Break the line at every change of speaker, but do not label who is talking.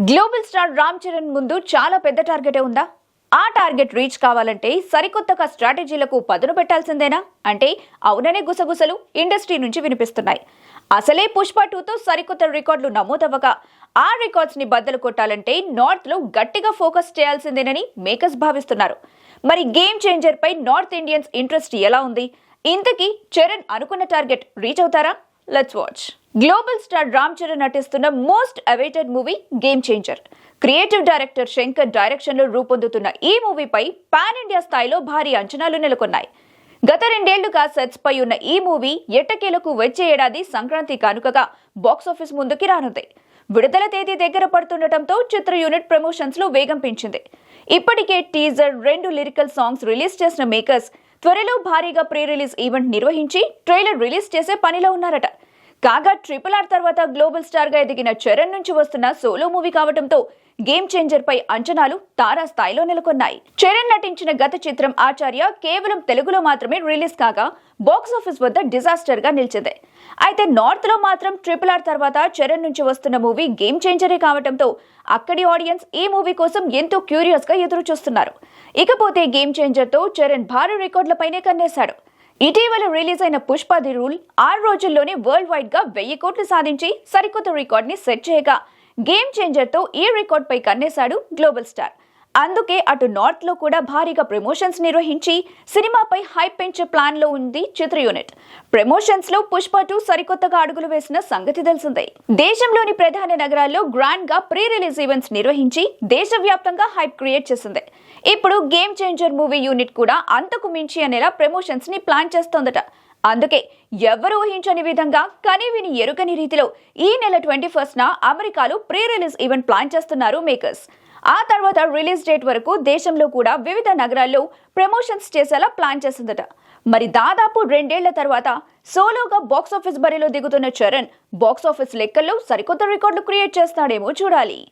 Global star Ram Charan ముందు చాలా పెద్ద టార్గెటే ఉందా? ఆ టార్గెట్ రీచ్ కావాలంటే సరికొత్తగా స్ట్రాటజీలకు పదును పెట్టాల్సిందేనా అంటే అవుననే గుసగుసలు ఇండస్ట్రీ నుంచి వినిపిస్తున్నాయి. అసలే పుష్ప 2తో సరికొత్త రికార్డులు నమోదవ్వగా ఆ రికార్డ్స్ ని బద్దలు కొట్టాలంటే నార్త్ లో గట్టిగా ఫోకస్ చేయాల్సిందేనని మేకర్స్ భావిస్తున్నారు. మరి గేమ్ చేంజర్ పై నార్త్ ఇండియన్స్ ఇంట్రెస్ట్ ఎలా ఉంది? ఇంతకీ చరణ్ అనుకున్న టార్గెట్ రీచ్ అవుతారా? Let's watch. Global star Ram Charan నటిస్తున్న most awaited movie game changer. Creative director Shankar direction లో రూపొందుతున్న ఈ మూవీపై పాన్ ఇండియా స్థాయిలో భారీ అంచనాలు నెలకొన్నాయి. గత 2 ఏళ్లుగా సెట్స్ పై ఉన్న ఈ మూవీ ఎట్టకేలకు వచ్చే ఏడాది సంక్రాంతి కానుకగా బాక్సాఫీస్ ముందుకి రానుంది. విడుదల తేదీ దగ్గర పడుతుండటంతో చిత్ర యూనిట్ ప్రమోషన్స్ లో వేగం పెంచింది. ఇప్పటికే టీజర్, 2 లిరికల్ సాంగ్స్ రిలీజ్ చేసిన మేకర్స్ త్వరలో భారీగా ప్రీ రిలీజ్ ఈవెంట్ నిర్వహించి ట్రైలర్ రిలీజ్ చేసే పనిలో ఉన్నారట. కాగా RRR తర్వాత గ్లోబల్ స్టార్ గా ఎదిగిన చరణ్ నుంచి వస్తున్న సోలో మూవీ కావడంతో గేమ్ చేంజర్ పై అంచనాలు తారా స్థాయిలో నెలకొన్నాయి. చరణ్ నటించిన గత చిత్రం ఆచార్య కేవలం తెలుగులో మాత్రమే రిలీజ్ కాగా బాక్సాఫీస్ వద్ద డిజాస్టర్ గా నిలిచింది. అయితే నార్త్ లో మాత్రం RRR తర్వాత చరణ్ నుంచి వస్తున్న మూవీ గేమ్ చేంజరే కావడంతో అక్కడి ఆడియన్స్ ఈ మూవీ కోసం ఎంతో క్యూరియస్ గా ఎదురు చూస్తున్నారు. ఇకపోతే గేమ్ చేంజర్ తో చరణ్ భారీ రికార్డులపైనే కన్నేశాడు. ఇటీవల రిలీజ్ అయిన పుష్ప ది రూల్ 6 రోజుల్లోనే వరల్డ్ వైడ్ గా 1000 కోట్లు సాధించి సరికొత్త రికార్డ్ ని సెట్ చేయగా గేమ్ చేంజర్ తో ఈ రికార్డ్ పై కన్నేశాడు గ్లోబల్ స్టార్. అందుకే అటు నార్త్ లో కూడా భారీగా ప్రమోషన్స్ నిర్వహించి సినిమాపై హైప్ పెంచే ప్లాన్ లో ఉంది చిత్ర యూనిట్. ప్రమోషన్స్ లో పుష్ప 2 సరికొత్తగా అడుగులు వేసిన సంగతి తెలిసిందే. దేశంలోని ప్రధాన నగరాల్లో గ్రాండ్ గా ప్రీ రిలీజ్ ఈవెంట్స్ నిర్వహించి దేశవ్యాప్తంగా హైప్ క్రియేట్ చేసింది. ఇప్పుడు గేమ్ చేంజర్ మూవీ యూనిట్ కూడా అంతకు మించి అనేలా ప్రమోషన్స్ ని ప్లాన్ చేస్తోందట. అందుకే ఎవరు ఊహించని విధంగా కనీవిని ఎరుగని రీతిలో ఈ నెల 21న అమెరికాలో ప్రీ రిలీజ్ ఈవెంట్ ప్లాన్ చేస్తున్నారు మేకర్స్. ఆ తర్వాత రిలీజ్ డేట్ వరకు దేశంలో కూడా వివిధ నగరాల్లో ప్రమోషన్స్ చేసేలా ప్లాన్ చేసిందట. మరి దాదాపు 2 ఏళ్ల తర్వాత సోలోగా బాక్సాఫీస్ బరిలో దిగుతున్న చరణ్ బాక్సాఫీస్ లెక్కల్లో సరికొత్త రికార్డులు క్రియేట్ చేస్తాడేమో చూడాలి.